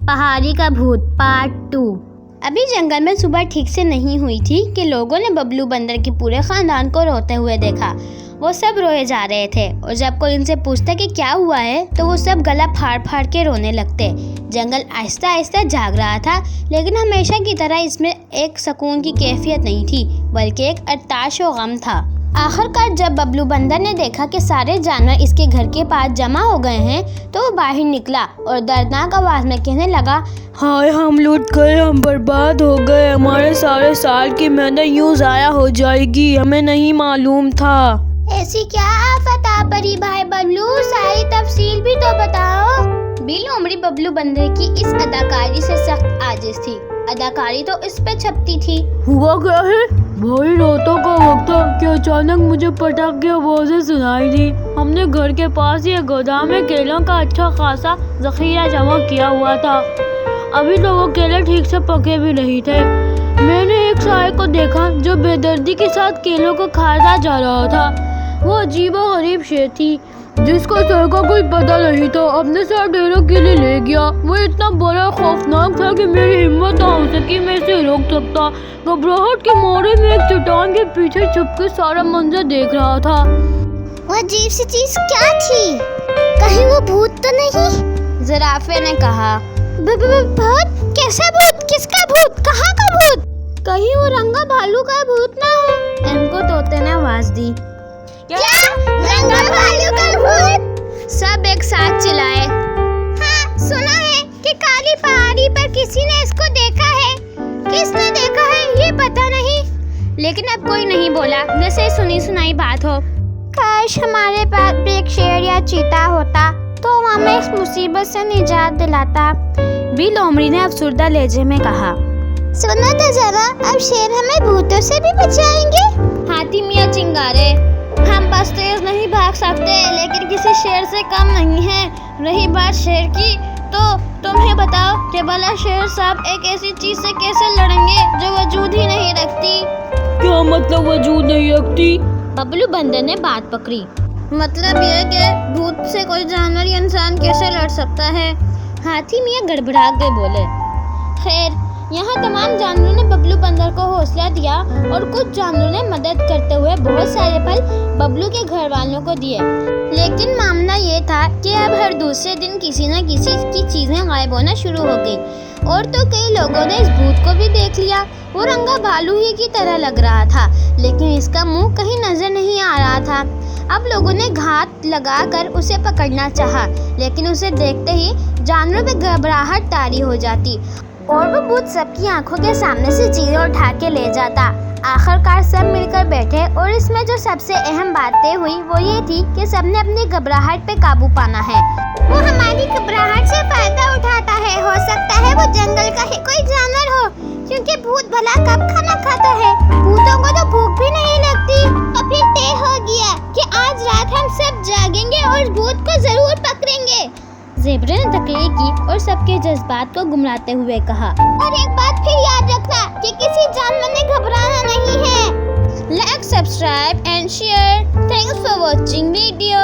पहाड़ी का भूत पार्ट 2। अभी जंगल में सुबह ठीक से नहीं हुई थी कि लोगों ने बबलू बंदर के पूरे खानदान को रोते हुए देखा। वो सब रोए जा रहे थे और जब कोई उनसे पूछता कि क्या हुआ है तो वो सब गला फाड़ फाड़ के रोने लगते। जंगल आहिस्ता आहिस्ता जाग रहा था, लेकिन हमेशा की तरह इसमें एक सुकून की कैफियत नहीं थी, बल्कि एक अरताश और गम था। आखिरकार जब बबलू बंदर ने देखा कि सारे जानवर इसके घर के पास जमा हो गए हैं तो वो बाहर निकला और दर्दनाक आवाज में कहने लगा, हाय हम लूट गए, हम बर्बाद हो गए, हमारे सारे साल की मेहनत यूं ज़ाया हो जाएगी, हमें नहीं मालूम था। ऐसी क्या आफत आ पड़ी भाई बबलू, सारी तफसील भी तो बताओ। बिल उमरी बबलू बंदर की इस अदाकारी से सख्त आजिज थी। अदाकारी तो इस पे छपती थी। हुआ क्या है भाई? रातों का वक्त था कि अचानक मुझे पटाख की आवाज़ें सुनाई दी। हमने घर के पास ही गोदाम में केलों का अच्छा खासा जखीरा जमा किया हुआ था। अभी तो वो केले ठीक से पके भी नहीं थे। मैंने एक साए को देखा जो बेदर्दी के साथ केलों को खाता जा रहा था। वो अजीब और गरीब शेर थी जिसको सर का कोई पता नहीं था, अपने साथ ढेरों केले ले गया। वो इतना बड़ा खौफनाक था कि मेरी हिम्मत ना हो सकी मैं इसे रोक सकता। घबराहट के मारे में एक चट्टान के पीछे छुप के सारा मंजर देख रहा था। वो अजीब सी चीज क्या थी? कहीं वो भूत तो नहीं? जिराफे ने कहा। भूत? कैसा भूत? किसका भूत? कहाँ का भूत? कहीं वो रंगा भालू का भूत ना हो? इनको तोते ने आवाज दी। क्या? रंगा भालू का भूत? सब एक साथ चिल्लाए। हाँ, सुना है कि काली पहाड़ी पर किसी ने इसको देखा है। किसने देखा है ये पता नहीं, लेकिन अब कोई नहीं बोला, जैसे सुनी सुनाई बात हो। काश हमारे पास भी एक शेर या चीता होता तो हमें इस मुसीबत से निजात दिलाता। बिल उमरी ने अफसुर्दा लहजे में कहा। सुनो तो जरा, अब शेर हमें भूतों से भी बचाएंगे। हाथी मियाँ चिंगारे, हम बस तेज नहीं भाग सकते, लेकिन किसी शेर से कम नहीं है। रही बात शेर की, तो तुम्हें बताओ कि भला शेर साहब एक ऐसी चीज से कैसे लड़ेंगे जो वजूद ही नहीं रखती। क्या मतलब वजूद नहीं रखती? बबलू बंदर ने बात पकड़ी। मतलब यह कि भूत से कोई जानवर या इंसान कैसे लड़ सकता है। हाथी मियाँ गड़बड़ा के बोले। खैर, यहाँ तमाम जानवरों ने बबलू बंदर को हौसला दिया और कुछ जानवरों ने मदद करते हुए बहुत सारे फल बबलू के घर वालों को दिए। लेकिन मामला ये था कि अब हर दूसरे दिन किसी न किसी की चीजें गायब होना शुरू हो गई। और तो कई लोगों ने इस भूत को भी देख लिया। वो रंगा भालू ही की तरह लग रहा था, लेकिन इसका मुंह कहीं नजर नहीं आ रहा था। अब लोगों ने घात लगाकर उसे पकड़ना चाहा, लेकिन उसे देखते ही जानवरों पे घबराहट तारी हो जाती और वो भूत सबकी आंखों के सामने से चीजें उठा के ले जाता। आखिरकार सब मिलकर बैठे और इसमें जो सबसे अहम बातें हुई वो ये थी कि सबने अपनी घबराहट पे काबू पाना है। वो हमारी घबराहट से फायदा उठाता है। हो सकता है वो जंगल का ही कोई जानवर हो, क्योंकि भूत भला कब खाना खाता है? भूतों को तो भूख भी नहीं लगती। और फिर तय हो गया कि आज रात हम सब जागेंगे और भूत को जरूर पकड़ेंगे। ज़ेबरे ने तकलीफ की और सबके जज्बात को गुमराते हुए कहा, और एक बात फिर याद रखना कि किसी जानवर ने घबराना नहीं है। Like, subscribe and share. Thanks for watching video.